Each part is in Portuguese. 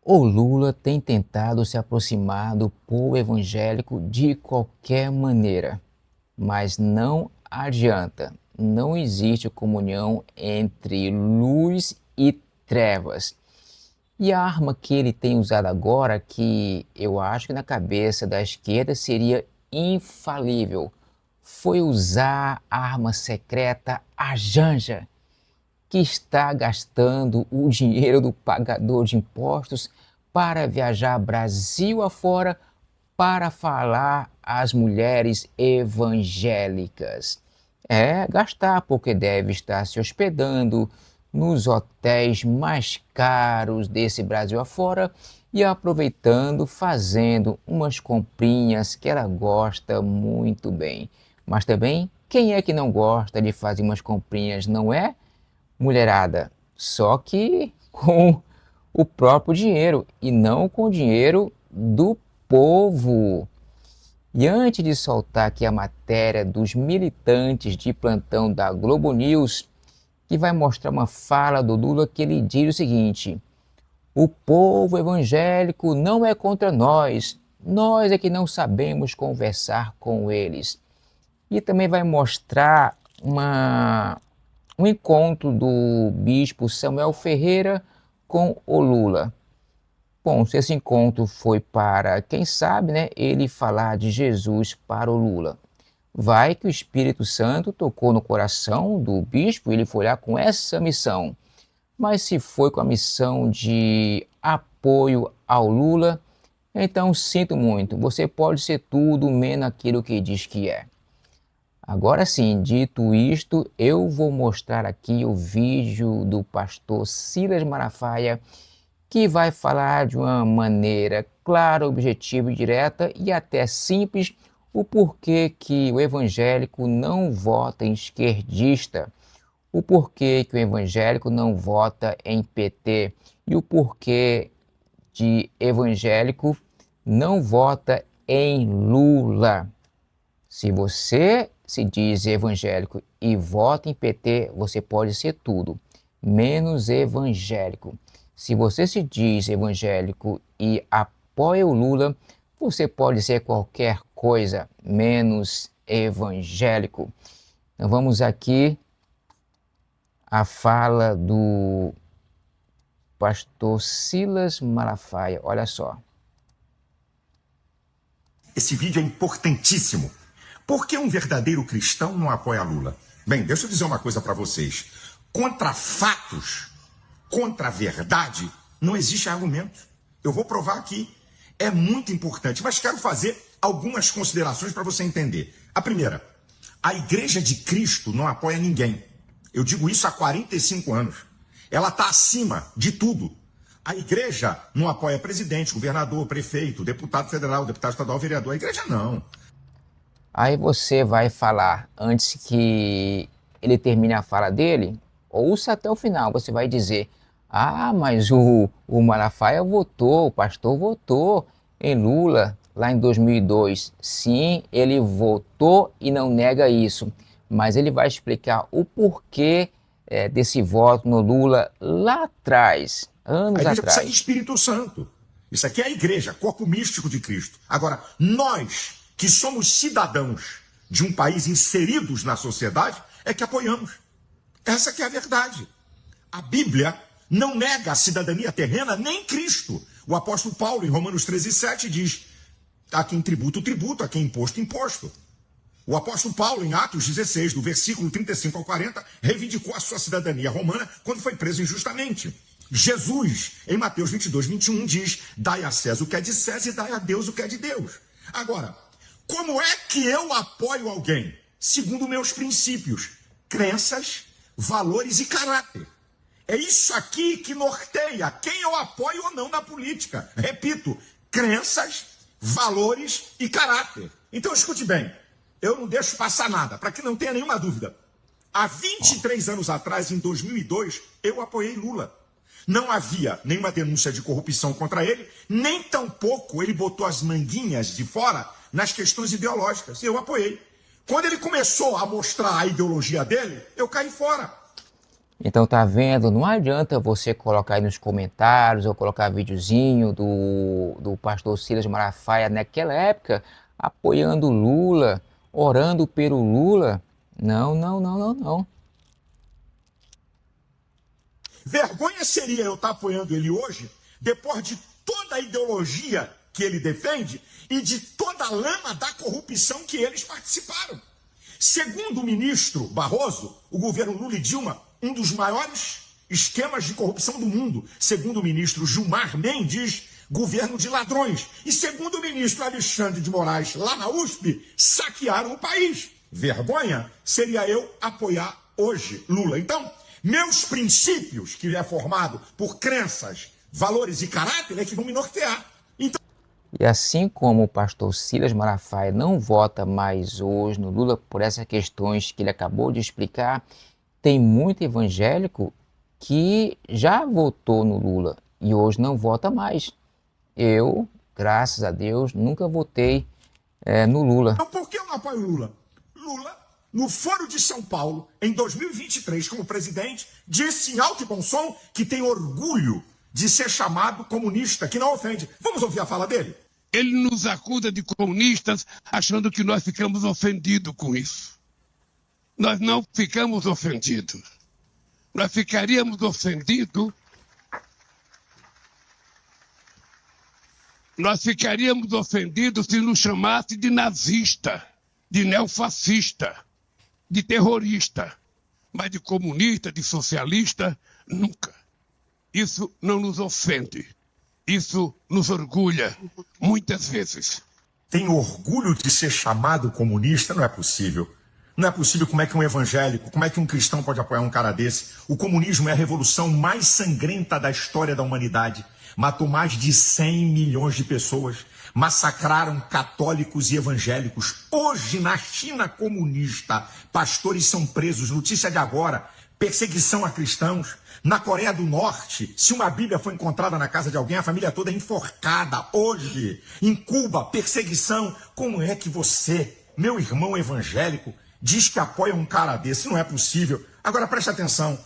O Lula tem tentado se aproximar do povo evangélico de qualquer maneira, mas não adianta. Não existe comunhão entre luz e trevas. E a arma que ele tem usado agora, que eu acho que na cabeça da esquerda seria infalível, foi usar a arma secreta, a Janja, que está gastando o dinheiro do pagador de impostos para viajar Brasil afora para falar às mulheres evangélicas. É gastar porque deve estar se hospedando nos hotéis mais caros desse Brasil afora e aproveitando, fazendo umas comprinhas que ela gosta muito bem. Mas também, quem é que não gosta de fazer umas comprinhas, não é? Mulherada, só que com o próprio dinheiro e não com o dinheiro do povo. E antes de soltar aqui a matéria dos militantes de plantão da Globo News, que vai mostrar uma fala do Lula que ele diz o seguinte: o povo evangélico não é contra nós é que não sabemos conversar com eles. E também vai mostrar um encontro do bispo Samuel Ferreira com o Lula. Bom, se esse encontro foi para, quem sabe, né, ele falar de Jesus para o Lula. Vai que o Espírito Santo tocou no coração do bispo e ele foi lá com essa missão. Mas se foi com a missão de apoio ao Lula, então sinto muito, você pode ser tudo menos aquilo que diz que é. Agora sim, dito isto, eu vou mostrar aqui o vídeo do pastor Silas Malafaia, que vai falar de uma maneira clara, objetiva e direta e até simples o porquê que o evangélico não vota em esquerdista, o porquê que o evangélico não vota em PT e o porquê de evangélico não vota em Lula. Se você se diz evangélico e vota em PT, você pode ser tudo, menos evangélico. Se você se diz evangélico e apoia o Lula, você pode ser qualquer coisa, menos evangélico. Então vamos aqui à fala do pastor Silas Malafaia. Olha só. Esse vídeo é importantíssimo. Por que um verdadeiro cristão não apoia Lula? Bem, deixa eu dizer uma coisa para vocês. Contra fatos, contra a verdade, não existe argumento. Eu vou provar aqui. É muito importante, mas quero fazer algumas considerações para você entender. A primeira, a Igreja de Cristo não apoia ninguém. Eu digo isso há 45 anos. Ela está acima de tudo. A igreja não apoia presidente, governador, prefeito, deputado federal, deputado estadual, vereador. A igreja não. Aí você vai falar, antes que ele termine a fala dele, ouça até o final, você vai dizer: ah, mas o Malafaia votou, o pastor votou em Lula lá em 2002. Sim, ele votou e não nega isso, mas ele vai explicar o porquê desse voto no Lula lá atrás, A anos igreja precisa de atrás. Espírito Santo. Isso aqui é a igreja, corpo místico de Cristo. Agora, nós que somos cidadãos de um país inseridos na sociedade, é que apoiamos. Essa que é a verdade. A Bíblia não nega a cidadania terrena nem Cristo. O apóstolo Paulo, em Romanos 13:7, diz: a quem tributo, tributo, a quem imposto, imposto. O apóstolo Paulo, em Atos 16, do versículo 35 ao 40, reivindicou a sua cidadania romana quando foi preso injustamente. Jesus, em Mateus 22:21, diz: dai a César o que é de César e dai a Deus o que é de Deus. Agora, como é que eu apoio alguém? Segundo meus princípios, crenças, valores e caráter. É isso aqui que norteia quem eu apoio ou não na política. Repito, crenças, valores e caráter. Então escute bem, eu não deixo passar nada, para que não tenha nenhuma dúvida. Há 23 anos atrás, em 2002, eu apoiei Lula. Não havia nenhuma denúncia de corrupção contra ele, nem tampouco ele botou as manguinhas de fora nas questões ideológicas. Eu apoiei. Quando ele começou a mostrar a ideologia dele, eu caí fora. Então tá vendo, não adianta você colocar aí nos comentários ou colocar videozinho do pastor Silas Malafaia naquela época apoiando Lula, orando pelo Lula. Não, não, não, não, não. Vergonha seria eu estar apoiando ele hoje, depois de toda a ideologia que ele defende e de toda a lama da corrupção que eles participaram. Segundo o ministro Barroso, o governo Lula e Dilma, um dos maiores esquemas de corrupção do mundo. Segundo o ministro Gilmar Mendes, governo de ladrões. E segundo o ministro Alexandre de Moraes, lá na USP, saquearam o país. Vergonha seria eu apoiar hoje Lula. Então, meus princípios, que é formado por crenças, valores e caráter, é que vão me nortear. Então, E assim como o pastor Silas Malafaia não vota mais hoje no Lula por essas questões que ele acabou de explicar, tem muito evangélico que já votou no Lula e hoje não vota mais. Eu, graças a Deus, nunca votei no Lula. por que eu não apoio Lula? Lula, no Foro de São Paulo, em 2023, como presidente, disse em alto e bom som que tem orgulho de ser chamado comunista, que não ofende. Vamos ouvir a fala dele? Ele nos acusa de comunistas, achando que nós ficamos ofendidos com isso. Nós não ficamos ofendidos. Nós ficaríamos ofendidos. Nós ficaríamos ofendidos se nos chamasse de nazista, de neofascista, de terrorista, mas de comunista, de socialista, nunca. Isso não nos ofende. Isso nos orgulha, muitas vezes. Tem orgulho de ser chamado comunista? Não é possível. Não é possível. Como é que um evangélico, como é que um cristão pode apoiar um cara desse? O comunismo é a revolução mais sangrenta da história da humanidade. Matou mais de 100 milhões de pessoas. Massacraram católicos e evangélicos. Hoje, na China comunista, pastores são presos. Notícia de agora. Perseguição a cristãos. Na Coreia do Norte, se uma Bíblia foi encontrada na casa de alguém, a família toda é enforcada. Hoje, em Cuba, perseguição. Como é que você, meu irmão evangélico, diz que apoia um cara desse? Não é possível. Agora preste atenção.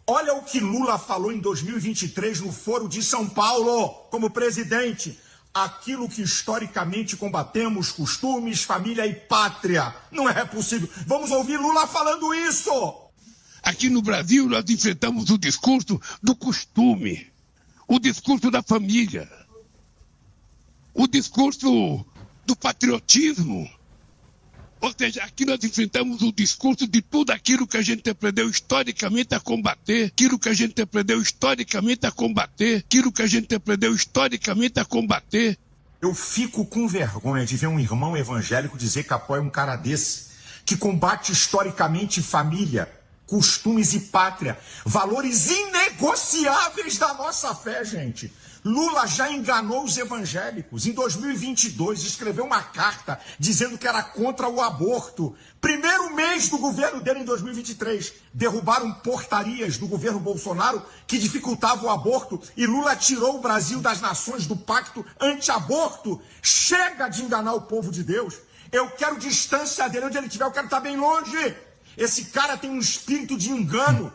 Olha o que Lula falou em 2023 no Foro de São Paulo, como presidente. Aquilo que historicamente combatemos, costumes, família e pátria. Não é possível. Vamos ouvir Lula falando isso. Aqui no Brasil, nós enfrentamos o discurso do costume, o discurso da família, o discurso do patriotismo. Ou seja, aqui nós enfrentamos o discurso de tudo aquilo que a gente aprendeu historicamente a combater, aquilo que a gente aprendeu historicamente a combater, aquilo que a gente aprendeu historicamente a combater. Eu fico com vergonha de ver um irmão evangélico dizer que apoia um cara desse, que combate historicamente família, costumes e pátria, valores inegociáveis da nossa fé, gente. Lula já enganou os evangélicos. Em 2022, escreveu uma carta dizendo que era contra o aborto. Primeiro mês do governo dele, em 2023, derrubaram portarias do governo Bolsonaro que dificultavam o aborto e Lula tirou o Brasil das nações do pacto anti-aborto. Chega de enganar o povo de Deus. Eu quero distância dele. Onde ele estiver, eu quero estar bem longe. Esse cara tem um espírito de engano.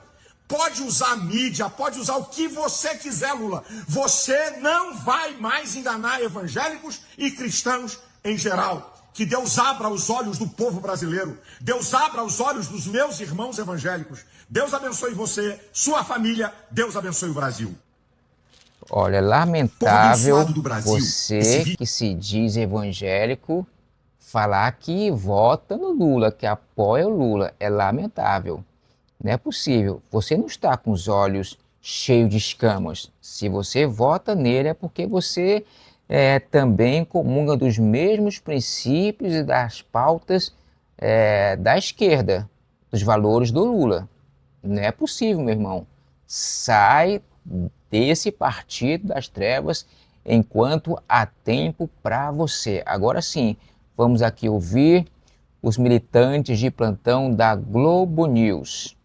Pode usar a mídia, pode usar o que você quiser, Lula. Você não vai mais enganar evangélicos e cristãos em geral. Que Deus abra os olhos do povo brasileiro. Deus abra os olhos dos meus irmãos evangélicos. Deus abençoe você, sua família. Deus abençoe o Brasil. Olha, lamentável do Brasil, você que se diz evangélico falar que vota no Lula, que apoia o Lula. É lamentável. Não é possível. Você não está com os olhos cheios de escamas. Se você vota nele é porque você também comunga dos mesmos princípios e das pautas da esquerda, dos valores do Lula. Não é possível, meu irmão. Sai desse partido das trevas enquanto há tempo para você. Agora sim, vamos aqui ouvir os militantes de plantão da Globo News.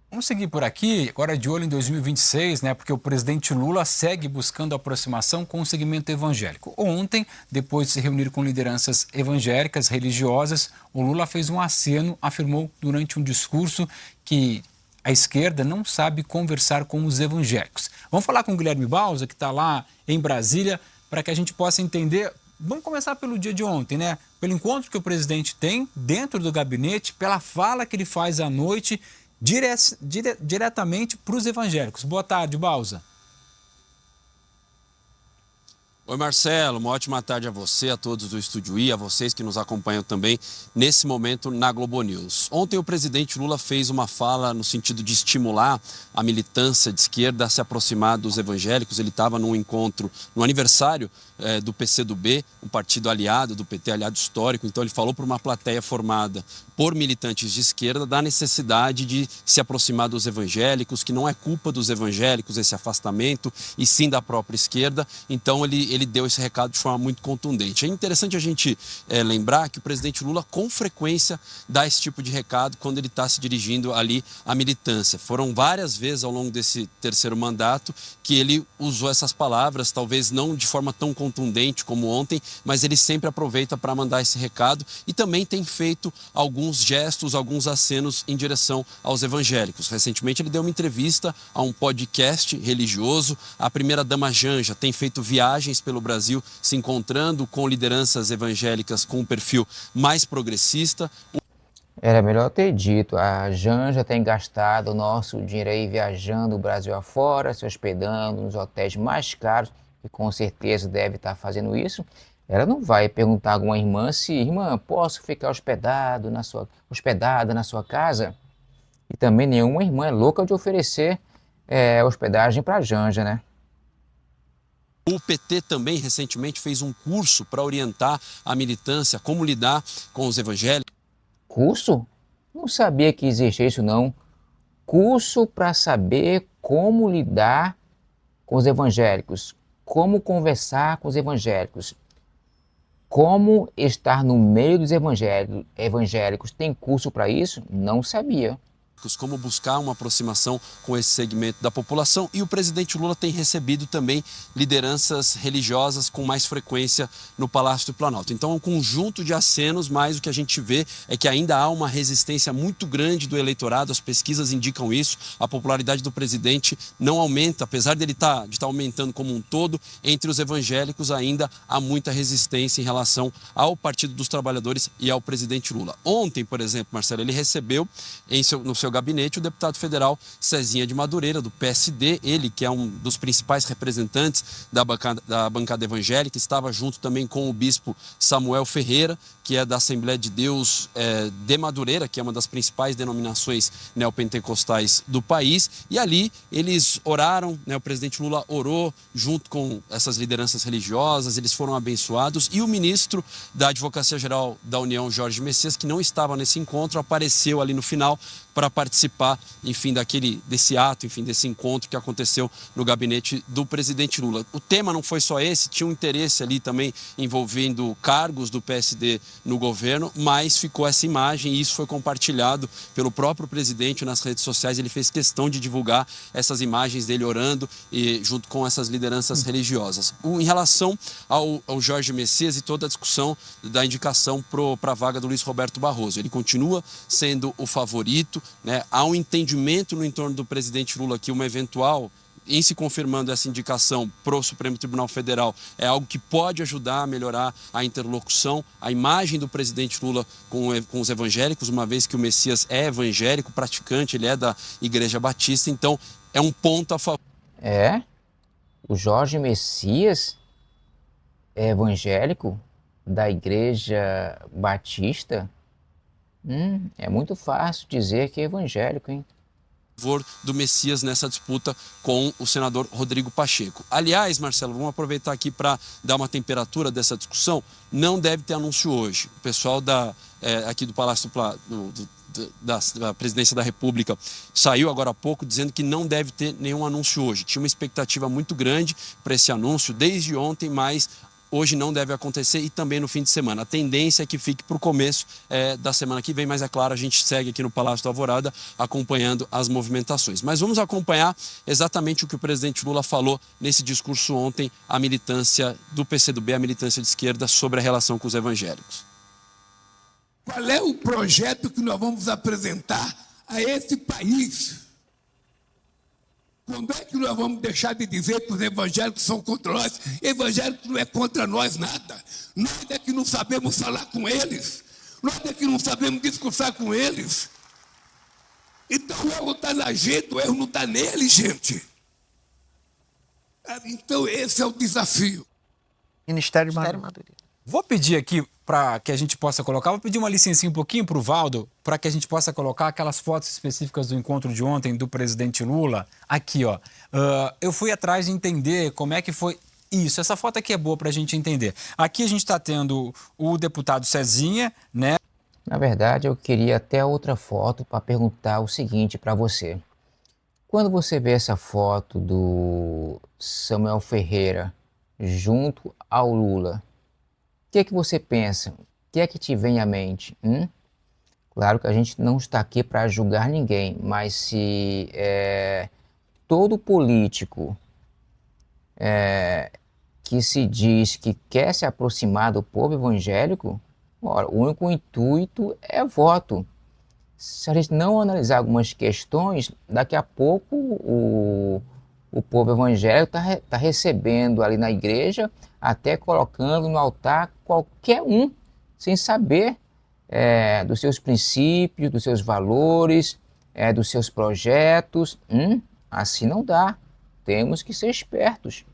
Vamos seguir por aqui, agora de olho em 2026, né? Porque o presidente Lula segue buscando aproximação com o segmento evangélico. Ontem, depois de se reunir com lideranças evangélicas, religiosas, o Lula fez um aceno, afirmou durante um discurso que A esquerda não sabe conversar com os evangélicos. Vamos falar com o Guilherme Bausa, que está lá em Brasília, para que a gente possa entender. Vamos começar pelo dia de ontem, né? Pelo encontro que o presidente tem dentro do gabinete, pela fala que ele faz à noite, diretamente para os evangélicos. Boa tarde, Bausa. Oi, Marcelo, uma ótima tarde a você, a todos do Estúdio I, a vocês que nos acompanham também nesse momento na Globo News. Ontem o presidente Lula fez uma fala no sentido de estimular a militância de esquerda a se aproximar dos evangélicos. Ele estava num encontro, no aniversário do PCdoB, um partido aliado do PT, aliado histórico. Então ele falou para uma plateia formada por militantes de esquerda da necessidade de se aproximar dos evangélicos, que não é culpa dos evangélicos esse afastamento, e sim da própria esquerda. Então ele deu esse recado de forma muito contundente. É interessante a gente lembrar que o presidente Lula com frequência dá esse tipo de recado quando ele está se dirigindo ali à militância. Foram várias vezes ao longo desse terceiro mandato que ele usou essas palavras, talvez não de forma tão contundente como ontem, mas ele sempre aproveita para mandar esse recado e também tem feito alguns gestos, alguns acenos em direção aos evangélicos. Recentemente ele deu uma entrevista a um podcast religioso. A primeira-dama Janja tem feito viagens pelo Brasil, se encontrando com lideranças evangélicas com um perfil mais progressista. Era melhor ter dito, a Janja tem gastado o nosso dinheiro aí viajando o Brasil afora, se hospedando nos hotéis mais caros, e com certeza deve estar fazendo isso. Ela não vai perguntar a alguma irmã se, irmã, posso ficar hospedada na sua casa? E também nenhuma irmã é louca de oferecer hospedagem para a Janja, né? O PT também recentemente fez um curso para orientar a militância, como lidar com os evangélicos. Curso? Não sabia que existia isso não. Curso para saber como lidar com os evangélicos, como conversar com os evangélicos, como estar no meio dos evangélicos. Tem curso para isso? Não sabia. Como buscar uma aproximação com esse segmento da população, e o presidente Lula tem recebido também lideranças religiosas com mais frequência no Palácio do Planalto. Então é um conjunto de acenos, mas o que a gente vê é que ainda há uma resistência muito grande do eleitorado, as pesquisas indicam isso, a popularidade do presidente não aumenta, apesar de estar aumentando como um todo, entre os evangélicos ainda há muita resistência em relação ao Partido dos Trabalhadores e ao presidente Lula. Ontem, por exemplo, Marcelo, ele recebeu no seu gabinete o deputado federal Cezinha de Madureira, do PSD, ele que é um dos principais representantes da bancada evangélica, estava junto também com o bispo Samuel Ferreira, que é da Assembleia de Deus de Madureira, que é uma das principais denominações neopentecostais do país, e ali eles oraram, né, o presidente Lula orou junto com essas lideranças religiosas, eles foram abençoados, e o ministro da Advocacia Geral da União, Jorge Messias, que não estava nesse encontro, apareceu ali no final para participar, enfim, desse ato, enfim, desse encontro que aconteceu no gabinete do presidente Lula. O tema não foi só esse, tinha um interesse ali também envolvendo cargos do PSD no governo, mas ficou essa imagem e isso foi compartilhado pelo próprio presidente nas redes sociais. Ele fez questão de divulgar essas imagens dele orando e junto com essas lideranças religiosas. Em relação ao Jorge Messias e toda a discussão da indicação para a vaga do Luiz Roberto Barroso, ele continua sendo o favorito, né? Há um entendimento no entorno do presidente Lula que uma eventual, em se confirmando essa indicação para o Supremo Tribunal Federal, é algo que pode ajudar a melhorar a interlocução, a imagem do presidente Lula com os evangélicos, uma vez que o Messias é evangélico, praticante, ele é da Igreja Batista, então é um ponto a favor. O Jorge Messias é evangélico da Igreja Batista? É muito fácil dizer que é evangélico, hein? Favor do Messias nessa disputa com o senador Rodrigo Pacheco. Aliás, Marcelo, vamos aproveitar aqui para dar uma temperatura dessa discussão. Não deve ter anúncio hoje. O pessoal aqui do Palácio da Presidência da República saiu agora há pouco dizendo que não deve ter nenhum anúncio hoje. Tinha uma expectativa muito grande para esse anúncio desde ontem, mas hoje não deve acontecer e também no fim de semana. A tendência é que fique para o começo da semana que vem, mas é claro, a gente segue aqui no Palácio da Alvorada acompanhando as movimentações. Mas vamos acompanhar exatamente o que o presidente Lula falou nesse discurso ontem à militância do PCdoB, a militância de esquerda, sobre a relação com os evangélicos. Qual é o projeto que nós vamos apresentar a esse país Quando é que nós vamos deixar de dizer que os evangélicos são contra nós? Evangélicos não é contra nós nada. Nós é que não sabemos falar com eles. Nós é que não sabemos discursar com eles. Então o erro está na gente, o erro não está nele, gente. Então esse é o desafio. Ministério Madureira. Vou pedir aqui para que a gente possa colocar, vou pedir uma licencinha um pouquinho para o Valdo, para que a gente possa colocar aquelas fotos específicas do encontro de ontem do presidente Lula. Aqui, ó. Eu fui atrás de entender como é que foi isso. Essa foto aqui é boa para a gente entender. Aqui a gente está tendo o deputado Cezinha, né? Na verdade, eu queria até outra foto para perguntar o seguinte para você. Quando você vê essa foto do Samuel Ferreira junto ao Lula, o que é que você pensa? O que é que te vem à mente? Claro que a gente não está aqui para julgar ninguém, mas se todo político que se diz que quer se aproximar do povo evangélico, ora, o único intuito é voto. Se a gente não analisar algumas questões, daqui a pouco o povo evangélico está recebendo ali na igreja, até colocando no altar qualquer um, sem saber dos seus princípios, dos seus valores, dos seus projetos. Assim não dá. Temos que ser espertos.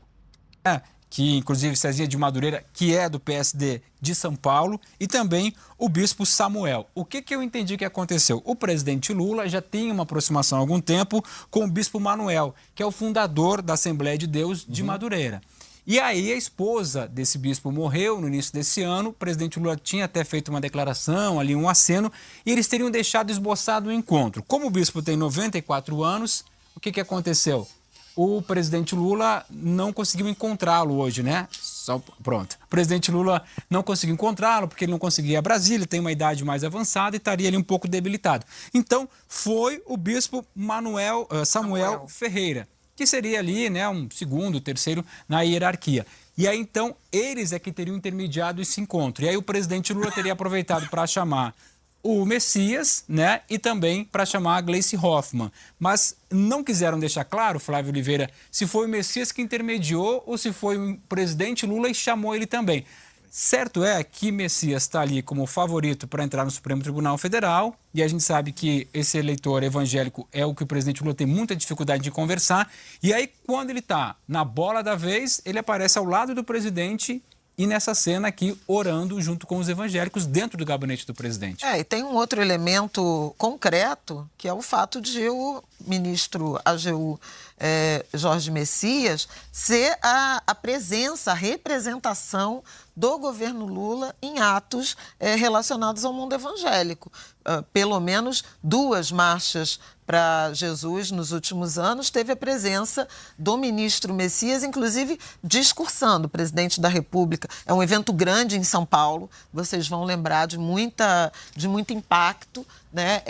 Que inclusive Cezinha de Madureira, que é do PSD de São Paulo, e também o bispo Samuel. O que eu entendi que aconteceu? O presidente Lula já tem uma aproximação há algum tempo com o bispo Manuel, que é o fundador da Assembleia de Deus de Madureira. E aí a esposa desse bispo morreu no início desse ano, o presidente Lula tinha até feito uma declaração, ali um aceno, e eles teriam deixado esboçado o encontro. Como o bispo tem 94 anos, o que aconteceu? O presidente Lula não conseguiu encontrá-lo hoje, né? Pronto. O presidente Lula não conseguiu encontrá-lo porque ele não conseguia ir a Brasília, tem uma idade mais avançada e estaria ali um pouco debilitado. Então, foi o bispo Samuel Ferreira, que seria ali, né, um segundo, terceiro na hierarquia. E aí, então, eles é que teriam intermediado esse encontro. E aí o presidente Lula teria aproveitado para chamar o Messias, né, e também para chamar a Gleice Hoffmann. Mas não quiseram deixar claro, Flávio Oliveira, se foi o Messias que intermediou ou se foi o presidente Lula e chamou ele também. Certo é que Messias está ali como favorito para entrar no Supremo Tribunal Federal, e a gente sabe que esse eleitor evangélico é o que o presidente Lula tem muita dificuldade de conversar, e aí quando ele está na bola da vez, ele aparece ao lado do presidente e nessa cena aqui, orando junto com os evangélicos dentro do gabinete do presidente. E tem um outro elemento concreto, que é o fato de o ministro AGU Jorge Messias ser a presença, a representação do governo Lula em atos relacionados ao mundo evangélico. Pelo menos 2 marchas para Jesus nos últimos anos teve a presença do ministro Messias, inclusive discursando. O presidente da República é um evento grande em São Paulo, vocês vão lembrar de muito impacto, né?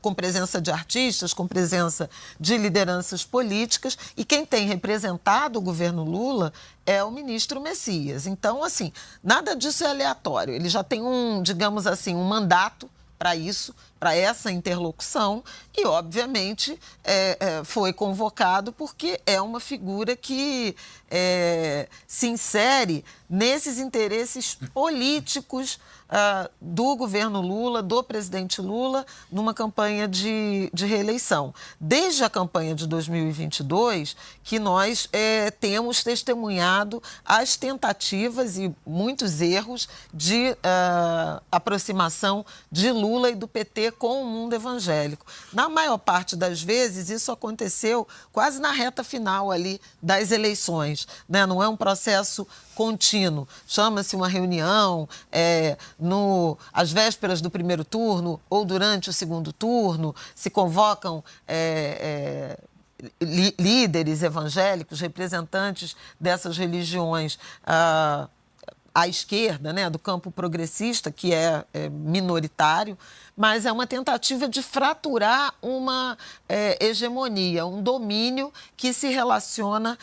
Com presença de artistas, com presença de lideranças políticas, e quem tem representado o governo Lula é o ministro Messias. Então, assim, nada disso é aleatório. Ele já tem digamos assim, um mandato para isso, para essa interlocução, e, obviamente, foi convocado porque é uma figura que se insere nesses interesses políticos do governo Lula, do presidente Lula, numa campanha de reeleição. Desde a campanha de 2022, que nós temos testemunhado as tentativas e muitos erros de aproximação de Lula e do PT com o mundo evangélico. Na maior parte das vezes, isso aconteceu quase na reta final ali das eleições, né? Não é um processo contínuo. Chama-se uma reunião às vésperas do primeiro turno ou durante o segundo turno, se convocam líderes evangélicos, representantes dessas religiões à esquerda, né, do campo progressista, que é minoritário, mas é uma tentativa de fraturar uma hegemonia, um domínio que se relaciona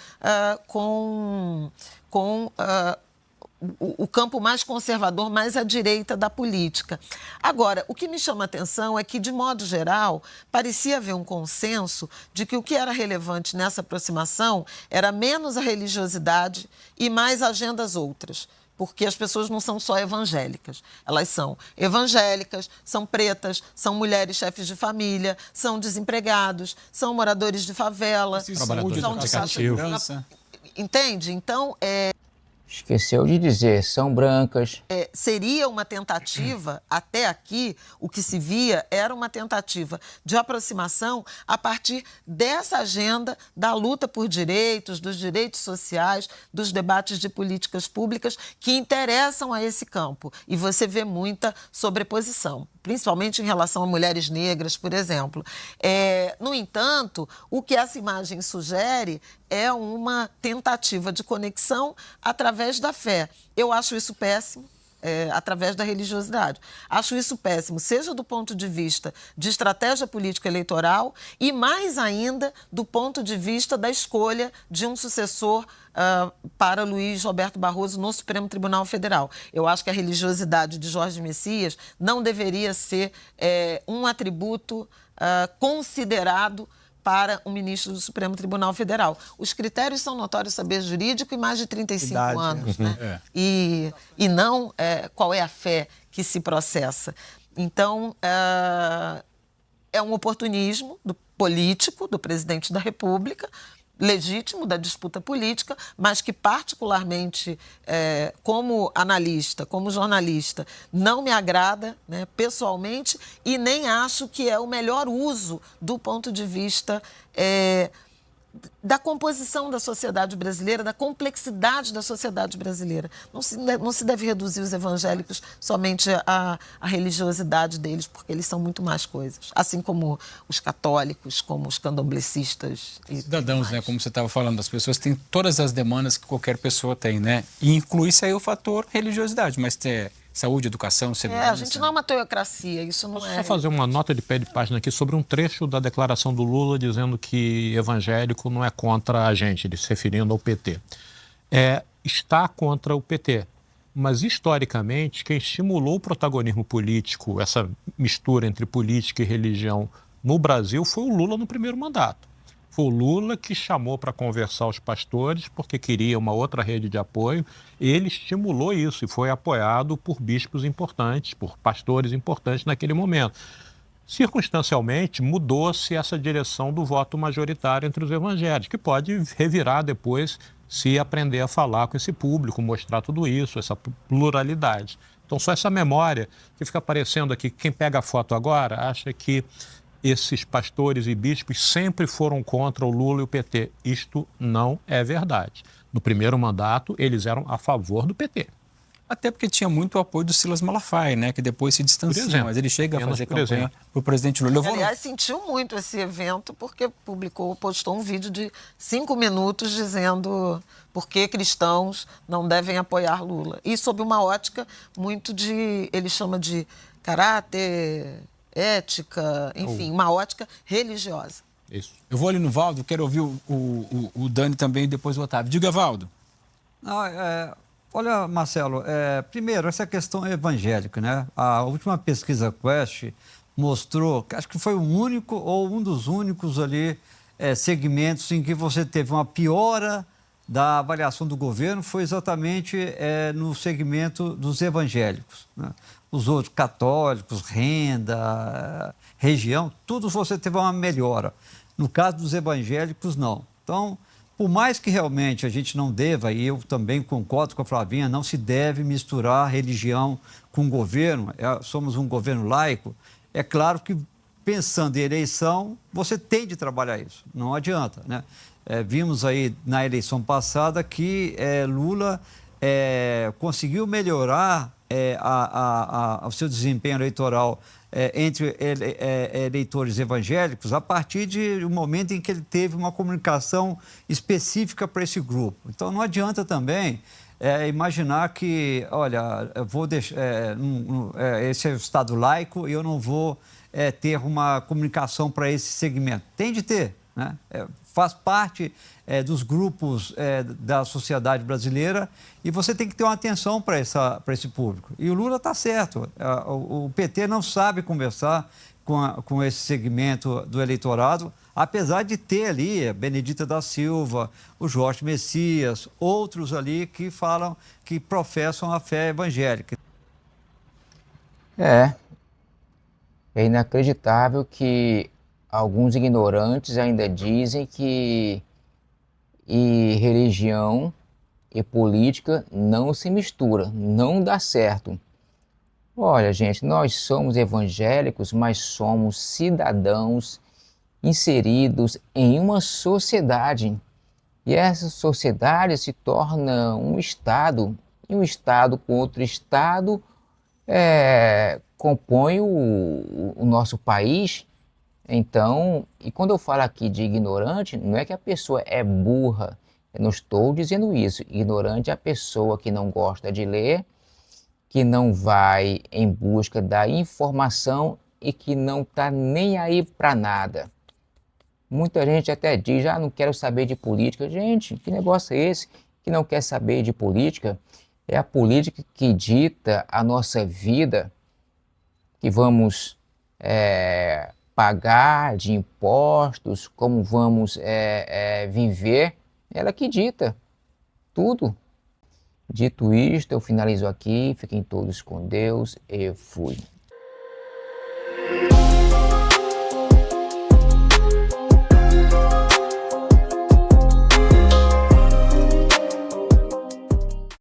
com o campo mais conservador, mais à direita da política. Agora, o que me chama a atenção é que, de modo geral, parecia haver um consenso de que o que era relevante nessa aproximação era menos a religiosidade e mais agendas outras. Porque as pessoas não são só evangélicas. Elas são evangélicas, são pretas, são mulheres chefes de família, são desempregados, são moradores de favela, Trabalhadores são de de segurança. Entende? Então, Esqueceu de dizer, são brancas. seria uma tentativa, até aqui, o que se via era uma tentativa de aproximação a partir dessa agenda da luta por direitos, dos direitos sociais, dos debates de políticas públicas que interessam a esse campo. E você vê muita sobreposição, principalmente em relação a mulheres negras, por exemplo. No entanto, o que essa imagem sugere é uma tentativa de conexão através da fé. Eu acho isso péssimo, através da religiosidade. Acho isso péssimo, seja do ponto de vista de estratégia política eleitoral e, mais ainda, do ponto de vista da escolha de um sucessor para Luiz Roberto Barroso no Supremo Tribunal Federal. Eu acho que a religiosidade de Jorge Messias não deveria ser um atributo considerado para um ministro do Supremo Tribunal Federal. Os critérios são notórios saber jurídico e mais de 35 anos, né? E não qual é a fé que se processa. Então, é um oportunismo político do presidente da República, legítimo da disputa política, mas que particularmente, como analista, como jornalista, não me agrada, né, pessoalmente, e nem acho que é o melhor uso do ponto de vista da composição da sociedade brasileira, da complexidade da sociedade brasileira. Não se deve reduzir os evangélicos somente à religiosidade deles, porque eles são muito mais coisas. Assim como os católicos, como os candomblecistas. Cidadãos, né? Como você estava falando, as pessoas têm todas as demandas que qualquer pessoa tem, né? E inclui-se aí o fator religiosidade, mas tem saúde, educação, segurança. A gente não é uma teocracia, isso não é... Só fazer uma nota de pé de página aqui sobre um trecho da declaração do Lula dizendo que evangélico não é contra a gente, ele se referindo ao PT. Está contra o PT, mas historicamente quem estimulou o protagonismo político, essa mistura entre política e religião no Brasil foi o Lula no primeiro mandato. Foi o Lula que chamou para conversar os pastores porque queria uma outra rede de apoio. Ele estimulou isso e foi apoiado por bispos importantes, por pastores importantes naquele momento. Circunstancialmente, mudou-se essa direção do voto majoritário entre os evangélicos, que pode revirar depois se aprender a falar com esse público, mostrar tudo isso, essa pluralidade. Então, só essa memória que fica aparecendo aqui, quem pega a foto agora acha que esses pastores e bispos sempre foram contra o Lula e o PT. Isto não é verdade. No primeiro mandato, eles eram a favor do PT. Até porque tinha muito apoio do Silas Malafaia, né? Que depois se distancia, mas ele chega a fazer campanha para o presidente Lula. Aliás, sentiu muito esse evento porque postou um vídeo de 5 minutos dizendo por que cristãos não devem apoiar Lula. E sob uma ótica muito ele chama de caráter, ética, enfim, uma ótica religiosa. Isso. Eu vou ali no Valdo, quero ouvir o Dani também e depois o Otávio. Diga, Valdo. Olha, Marcelo, primeiro, essa questão evangélica, né? A última pesquisa Quest mostrou, acho que foi o único ou um dos únicos ali segmentos em que você teve uma piora da avaliação do governo, foi exatamente no segmento dos evangélicos, né? Os outros, católicos, renda, região, tudo você teve uma melhora. No caso dos evangélicos, não. Então, por mais que realmente a gente não deva, e eu também concordo com a Flavinha, não se deve misturar religião com governo, somos um governo laico, é claro que pensando em eleição, você tem de trabalhar isso, não adianta, né? Vimos aí na eleição passada que Lula conseguiu melhorar o seu desempenho eleitoral entre eleitores evangélicos a partir de um momento em que ele teve uma comunicação específica para esse grupo. Então, não adianta também imaginar que, olha, eu vou deixar, esse é o Estado laico e eu não vou ter uma comunicação para esse segmento. Tem de ter, né? Faz parte dos grupos da sociedade brasileira e você tem que ter uma atenção para esse público. E o Lula está certo. O PT não sabe conversar com esse segmento do eleitorado, apesar de ter ali a Benedita da Silva, o Jorge Messias, outros ali que falam, que professam a fé evangélica. É inacreditável que alguns ignorantes ainda dizem que religião e política não se mistura, não dá certo. Olha, gente, nós somos evangélicos, mas somos cidadãos inseridos em uma sociedade. E essa sociedade se torna um Estado, e um Estado com outro Estado compõe o nosso país. Então, e quando eu falo aqui de ignorante, não é que a pessoa é burra, eu não estou dizendo isso. Ignorante é a pessoa que não gosta de ler, que não vai em busca da informação e que não está nem aí para nada. Muita gente até diz, não quero saber de política. Gente, que negócio é esse que não quer saber de política? É a política que dita a nossa vida, que vamos pagar de impostos, como vamos viver, ela que dita tudo. Dito isto, eu finalizo aqui, fiquem todos com Deus e fui.